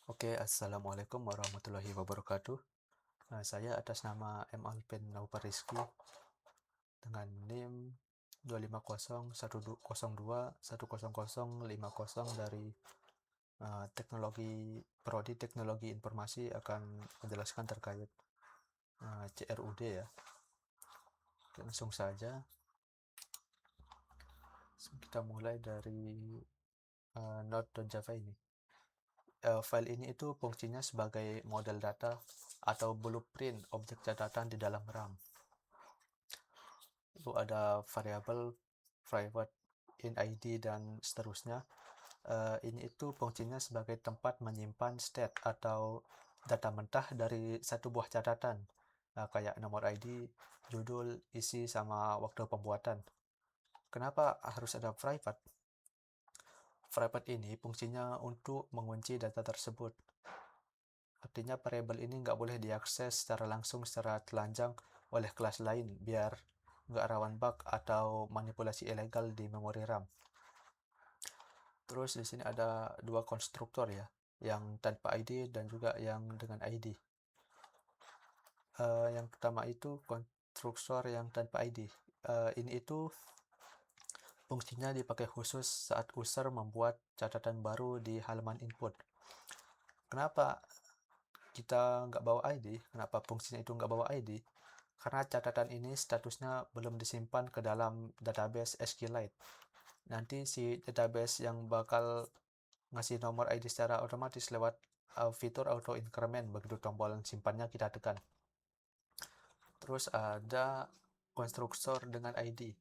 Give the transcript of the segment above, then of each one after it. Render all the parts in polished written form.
Oke, Assalamualaikum warahmatullahi wabarakatuh. Saya atas nama M. Alpen Nauper Rizky dengan NIM 25012021050 dari teknologi Prodi Teknologi Informasi akan menjelaskan terkait CRUD ya. Langsung saja kita mulai dari Node.java ini. File ini itu fungsinya sebagai model data atau blueprint objek catatan di dalam RAM. Itu ada variabel, private, in ID, dan seterusnya. Ini itu fungsinya sebagai tempat menyimpan state atau data mentah dari satu buah catatan, kayak nomor ID, judul, isi, sama waktu pembuatan. Kenapa harus ada private? Private ini fungsinya untuk mengunci data tersebut. Artinya variabel ini nggak boleh diakses secara langsung secara telanjang oleh kelas lain biar nggak rawan bug atau manipulasi ilegal di memori RAM. Terus di sini ada dua konstruktor ya, yang tanpa ID dan juga yang dengan ID. Yang pertama itu konstruktor yang tanpa ID. Ini itu fungsinya dipakai khusus saat user membuat catatan baru di halaman input. Kenapa kita nggak bawa ID? Kenapa fungsinya itu nggak bawa ID? Karena catatan ini statusnya belum disimpan ke dalam database SQLite. Nanti si database yang bakal ngasih nomor ID secara otomatis lewat fitur auto increment begitu tombol simpannya kita tekan. Terus ada konstruktor dengan ID.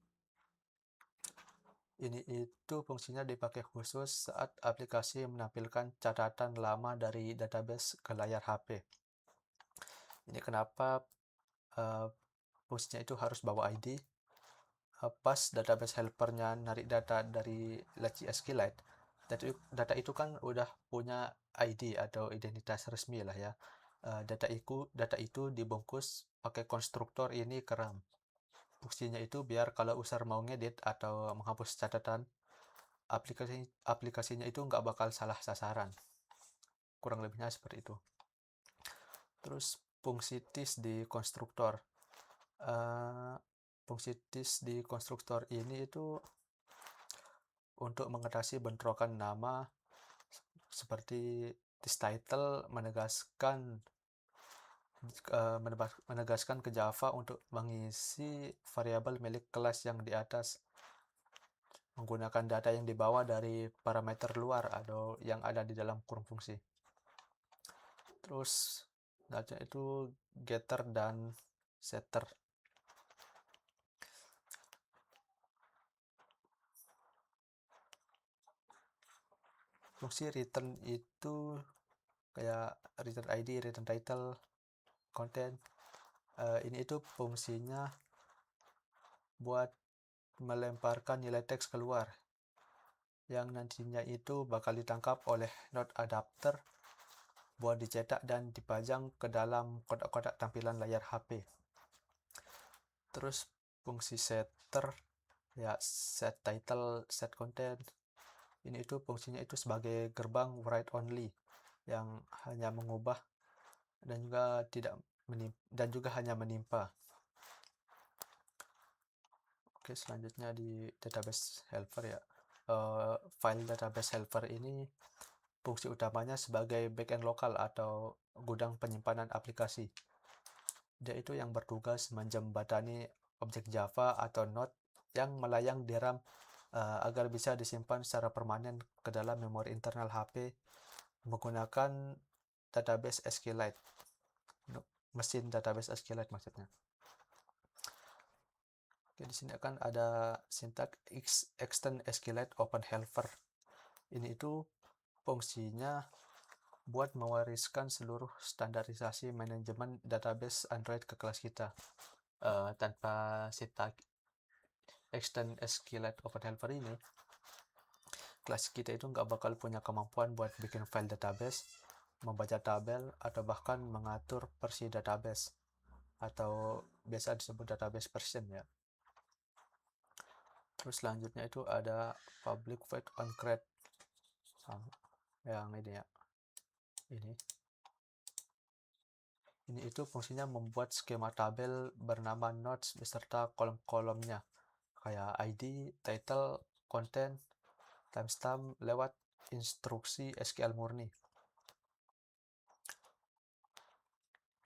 Ini itu fungsinya dipakai khusus saat aplikasi menampilkan catatan lama dari database ke layar HP. Ini kenapa uh, fungsinya itu harus bawa ID. Pas database helpernya narik data dari laci SQLite, data itu kan udah punya ID atau identitas resmi lah ya. Data itu dibungkus pakai konstruktor ini ke RAM. Fungsinya itu biar kalau user mau ngedit atau menghapus catatan, aplikasinya itu nggak bakal salah sasaran. Kurang lebihnya seperti itu. Terus fungsi tis di konstruktor. Fungsi tis di konstruktor ini itu untuk mengatasi bentrokan nama, seperti this title menegaskan ke Java untuk mengisi variabel milik kelas yang di atas menggunakan data yang dibawa dari parameter luar atau yang ada di dalam kurung fungsi. Terus data itu getter dan setter. Fungsi return itu kayak return ID, return title, content. Ini itu fungsinya buat melemparkan nilai teks keluar yang nantinya itu bakal ditangkap oleh node adapter buat dicetak dan dipajang ke dalam kotak-kotak tampilan layar HP. Terus fungsi setter ya, set title, set content. Ini itu fungsinya itu sebagai gerbang write only yang hanya mengubah dan juga tidak dan juga hanya menimpa. Oke, selanjutnya di database helper ya. File database helper ini fungsi utamanya sebagai backend lokal atau gudang penyimpanan aplikasi. Dia itu yang bertugas menjembatani objek Java atau Node yang melayang di RAM agar bisa disimpan secara permanen ke dalam memori internal HP menggunakan database SQLite. Mesin database SQLite maksudnya. Oke, di sini akan ada sintak extend SQLite open helper. Ini itu fungsinya buat mewariskan seluruh standarisasi manajemen database Android ke kelas kita. Tanpa sintak extend SQLite open helper ini, kelas kita itu nggak bakal punya kemampuan buat bikin file database, membaca tabel, atau bahkan mengatur versi database atau biasa disebut database version ya. Terus selanjutnya itu ada public void on create yang ini ya. Ini itu fungsinya membuat skema tabel bernama nodes beserta kolom-kolomnya kayak ID, title, content, timestamp lewat instruksi SQL murni.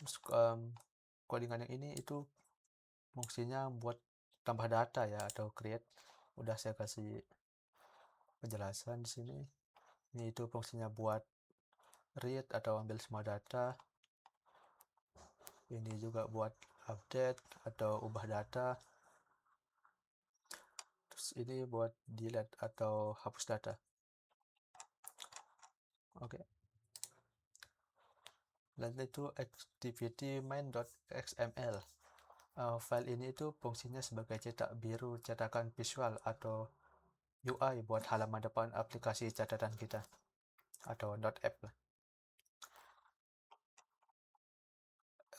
Terus codingan yang ini itu fungsinya buat tambah data ya atau create. Udah saya kasih penjelasan di sini. Ini itu fungsinya buat read atau ambil semua data. Ini juga buat update atau ubah data. Terus ini buat delete atau hapus data. Oke. Dan itu activity main.xml. File ini itu fungsinya sebagai cetak biru cetakan visual atau UI buat halaman depan aplikasi catatan kita atau .app lah.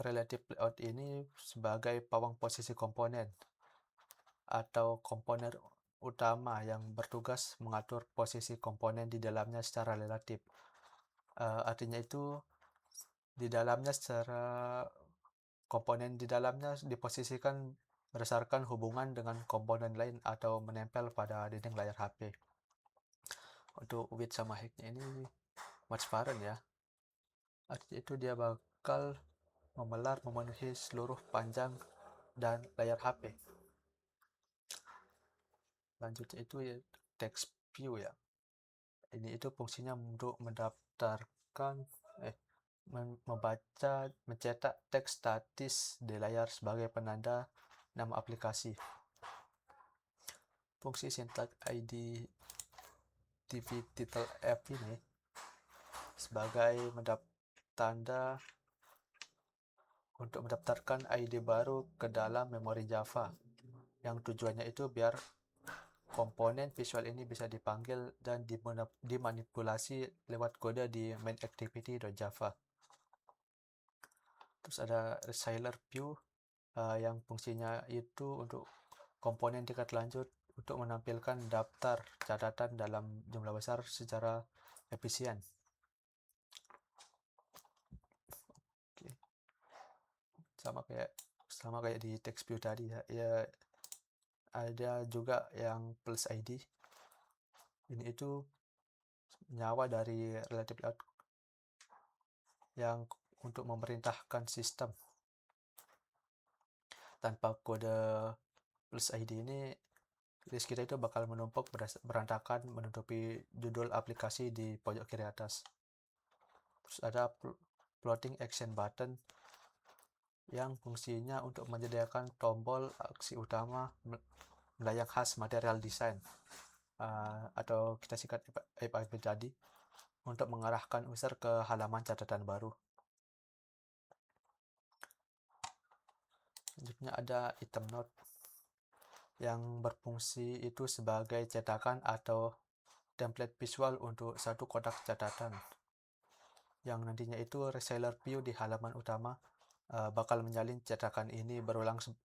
Relative layout ini sebagai pawang posisi komponen atau komponen utama yang bertugas mengatur posisi komponen di dalamnya secara relatif. Artinya itu di dalamnya secara komponen di dalamnya diposisikan berdasarkan hubungan dengan komponen lain atau menempel pada dinding layar HP. Untuk width sama height-nya ini transparan ya. Artinya itu dia bakal memenuhi seluruh panjang dan layar HP. Lanjutnya itu ya text view ya. Ini itu fungsinya untuk membaca, mencetak teks statis di layar sebagai penanda nama aplikasi. Fungsi syntax ID TV title app ini sebagai tanda untuk mendaftarkan ID baru ke dalam memori Java, yang tujuannya itu biar komponen visual ini bisa dipanggil dan dimanipulasi lewat kode di main activity.java. Terus ada resiler view yang fungsinya itu untuk komponen tingkat lanjut untuk menampilkan daftar catatan dalam jumlah besar secara efisien. Oke. Sama kayak di text view tadi ya. Ya ada juga yang plus ID. Ini itu nyawa dari relative layout yang untuk memerintahkan sistem. Tanpa kode plus ID ini list kita itu bakal menumpuk berantakan menutupi judul aplikasi di pojok kiri atas. Terus ada floating action button yang fungsinya untuk menyediakan tombol aksi utama yang khas material design atau kita singkat API tadi untuk mengarahkan user ke halaman catatan baru. Selanjutnya ada item node yang berfungsi itu sebagai cetakan atau template visual untuk satu kotak catatan, yang nantinya itu resiler view di halaman utama bakal menyalin cetakan ini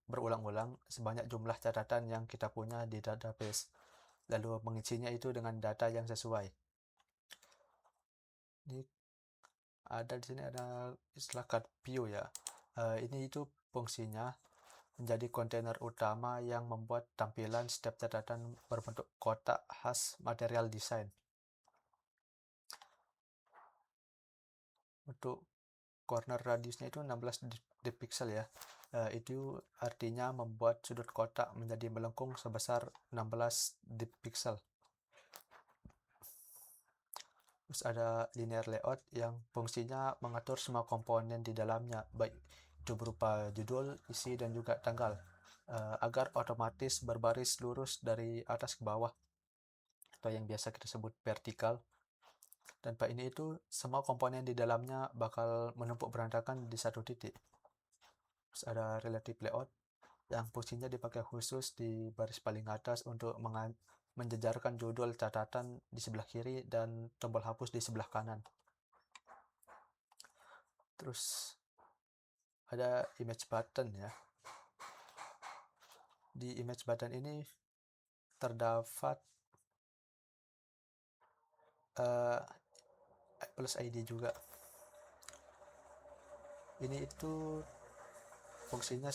berulang-ulang sebanyak jumlah catatan yang kita punya di database, lalu mengisinya itu dengan data yang sesuai. Ini di sini ada istilah card view ya. Ini itu fungsinya menjadi kontainer utama yang membuat tampilan setiap catatan berbentuk kotak khas material design. Untuk corner radiusnya itu 16 pixel ya. Itu artinya membuat sudut kotak menjadi melengkung sebesar 16 pixel. Terus ada linear layout yang fungsinya mengatur semua komponen di dalamnya, baik itu berupa judul, isi, dan juga tanggal, agar otomatis berbaris lurus dari atas ke bawah, atau yang biasa kita sebut vertikal. Tanpa ini itu semua komponen di dalamnya bakal menumpuk berantakan di satu titik. Terus ada relative layout yang fungsinya dipakai khusus di baris paling atas untuk menjejarkan judul catatan di sebelah kiri dan tombol hapus di sebelah kanan. Terus ada image button ya. Di image button ini terdapat plus ID juga. Ini itu fungsinya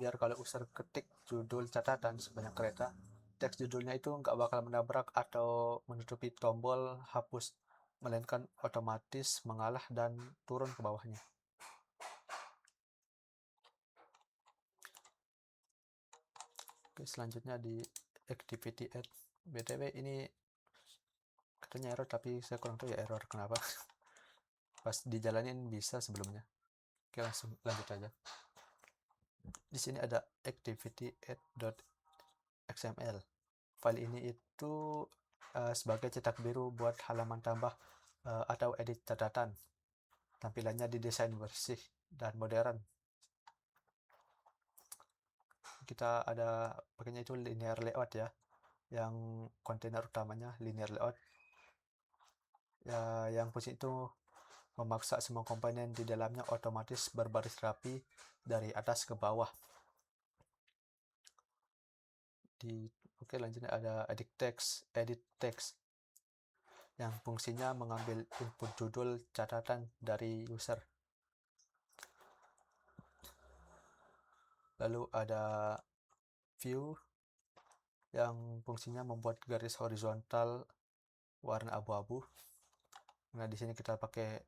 biar kalau user ketik judul catatan sebanyak kereta, teks judulnya itu nggak bakal menabrak atau menutupi tombol hapus, melainkan otomatis mengalah dan turun ke bawahnya. Oke, selanjutnya di activity add. BTW ini katanya error, tapi saya kurang tahu ya error kenapa. Pas dijalanin bisa sebelumnya. Oke, langsung lanjut aja. Di sini ada activity add.xml. File ini itu sebagai cetak biru buat halaman tambah atau edit catatan. Tampilannya didesain bersih dan modern. Kita ada pakainya itu linear layout ya, yang kontainer utamanya linear layout ya, yang fungsi itu memaksa semua komponen di dalamnya otomatis berbaris rapi dari atas ke bawah. Oke, lanjutnya ada edit text yang fungsinya mengambil input judul catatan dari user. Lalu ada view yang fungsinya membuat garis horizontal warna abu-abu. Nah, di sini kita pakai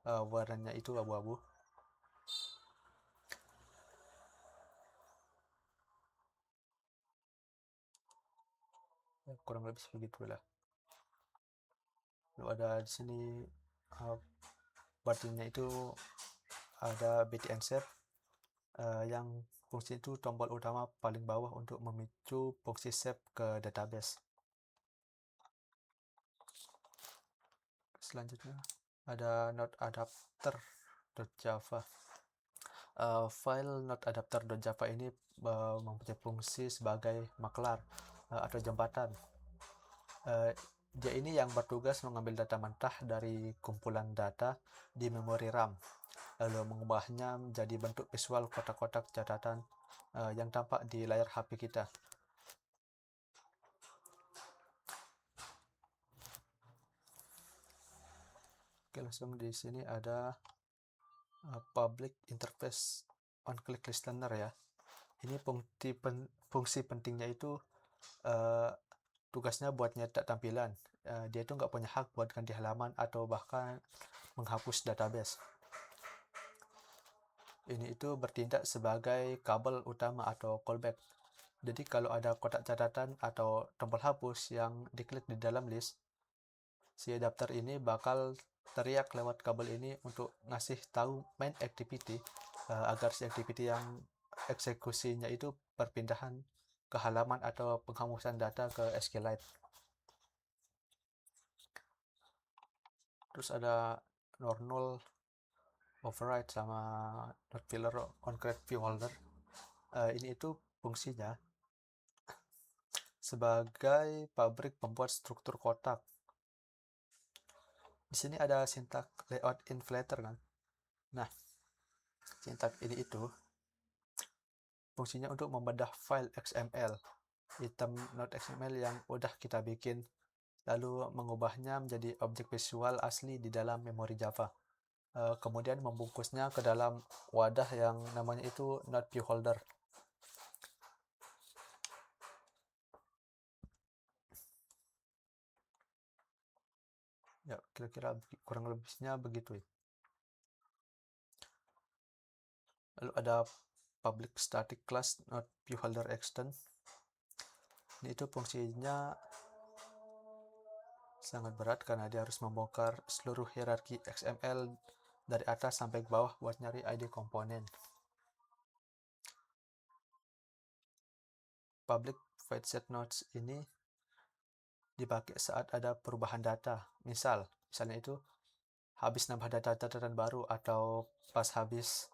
warnanya itu abu-abu. Kurang lebih begitulah. Lalu ada di sini buttonnya itu ada btn shape yang fungsi itu tombol utama paling bawah untuk memicu fungsi save ke database. Selanjutnya ada noteadapter.java. File noteadapter.java ini mempunyai fungsi sebagai maklar atau jembatan. Dia ini yang bertugas mengambil data mentah dari kumpulan data di memori RAM, lalu mengubahnya menjadi bentuk visual kotak-kotak catatan yang tampak di layar HP kita. Oke, langsung di sini ada public interface on click listener ya. Ini fungsi pentingnya itu tugasnya buat nyetak tampilan. Dia itu nggak punya hak buat ganti halaman atau bahkan menghapus database. Ini itu bertindak sebagai kabel utama atau callback. Jadi kalau ada kotak catatan atau tombol hapus yang diklik di dalam list, si adapter ini bakal teriak lewat kabel ini untuk ngasih tahu main activity agar si activity yang eksekusinya itu perpindahan ke halaman atau penghapusan data ke SQLite. Terus ada normal override sama not filler on create view holder. Ini itu fungsinya sebagai pabrik pembuat struktur kotak. Di sini ada sintak layout inflator kan. Nah, sintak ini itu fungsinya untuk membedah file XML, item .xml yang udah kita bikin, lalu mengubahnya menjadi objek visual asli di dalam memori Java. Kemudian membungkusnya ke dalam wadah yang namanya itu NoteViewHolder. Ya, kira-kira kurang lebihnya begitu ya. Lalu ada public static class NoteViewHolder extend. Ini itu fungsinya sangat berat karena dia harus membongkar seluruh hierarki XML dari atas sampai ke bawah buat nyari ID komponen. Public void set nodes ini dipakai saat ada perubahan data. Misalnya itu habis nambah data catatan baru atau pas habis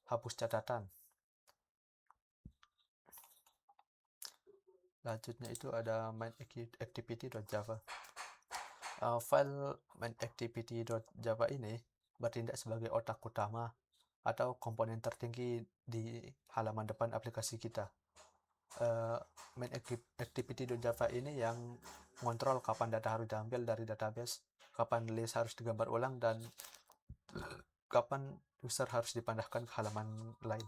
hapus catatan. Lanjutnya itu ada mainActivity.java. File mainActivity.java ini bertindak sebagai otak utama atau komponen tertinggi di halaman depan aplikasi kita. mainActivity.java ini yang mengontrol kapan data harus diambil dari database, kapan list harus digambar ulang, dan kapan user harus dipindahkan ke halaman lain.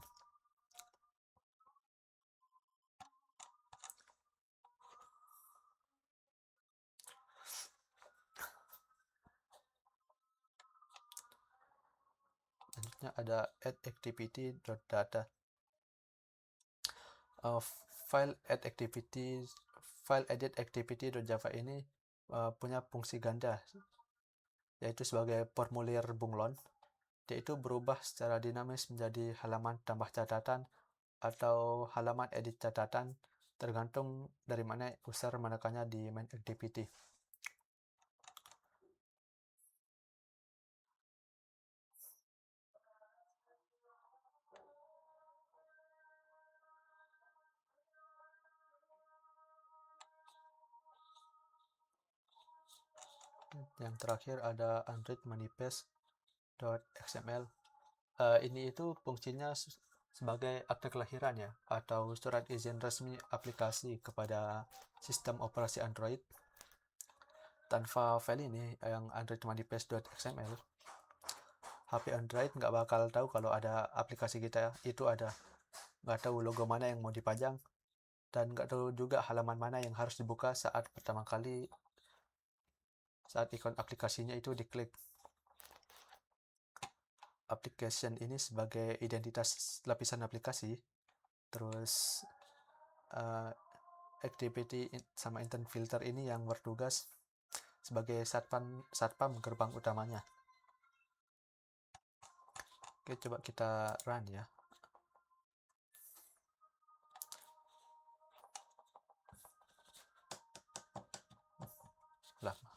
Selanjutnya ada add activity.data. File edit activity.java ini punya fungsi ganda, yaitu sebagai formulir bunglon, yaitu berubah secara dinamis menjadi halaman tambah catatan atau halaman edit catatan, tergantung dari mana user menekannya di main activity. Yang terakhir ada Android manifest.xml. Ini itu fungsinya sebagai akte kelahiran ya, atau surat izin resmi aplikasi kepada sistem operasi Android. Tanpa file ini, yang Android manifest.xml, HP Android nggak bakal tahu kalau ada aplikasi kita itu ada. Nggak tahu logo mana yang mau dipajang, dan nggak tahu juga halaman mana yang harus dibuka saat pertama kali saat ikon aplikasinya itu diklik. Application ini sebagai identitas lapisan aplikasi, terus activity sama intent filter ini yang bertugas sebagai satpam gerbang utamanya. Oke, coba kita run ya. Lama.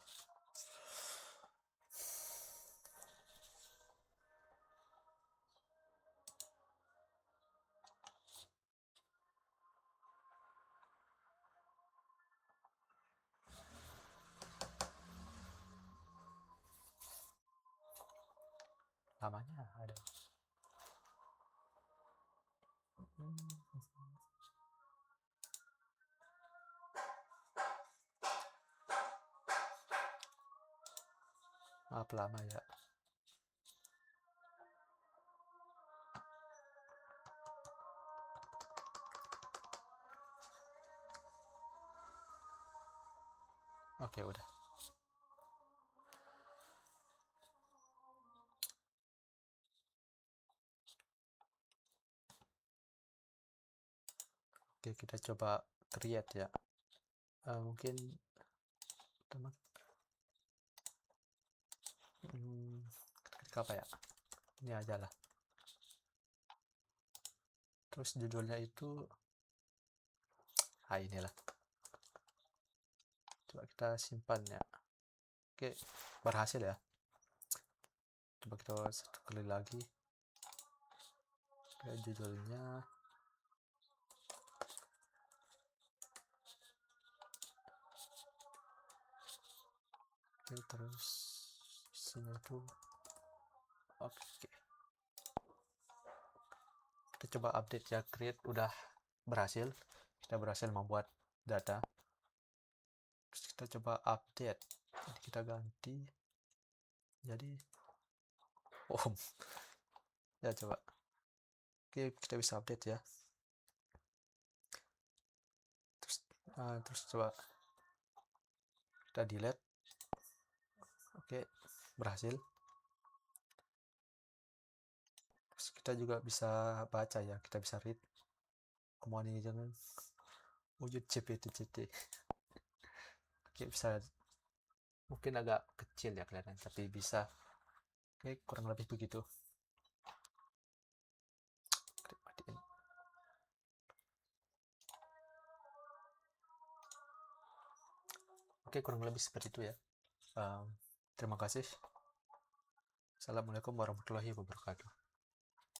Lamanya ada. Maaf lama ya. Oke, udah. Oke, kita coba create ya. Mungkin teman ketik apa ya? Ini aja lah. Terus judulnya itu inilah. Coba kita simpan ya. Oke, berhasil ya. Coba kita satu kali lagi. Oke, judulnya oke, terus isinya itu oke. Kita coba update ya. Create udah berhasil. Kita berhasil membuat data. Terus kita coba update. Jadi kita ganti jadi ya coba. Oke, kita bisa update ya. Terus coba kita delete. Oke, berhasil. Terus kita juga bisa baca ya, kita bisa read. Kemauan ini jangan wujud CPT. Oke, bisa mungkin agak kecil ya kelihatan, tapi bisa. Oke, kurang lebih begitu. Oke, kurang lebih seperti itu ya. Terima kasih. Assalamualaikum warahmatullahi wabarakatuh.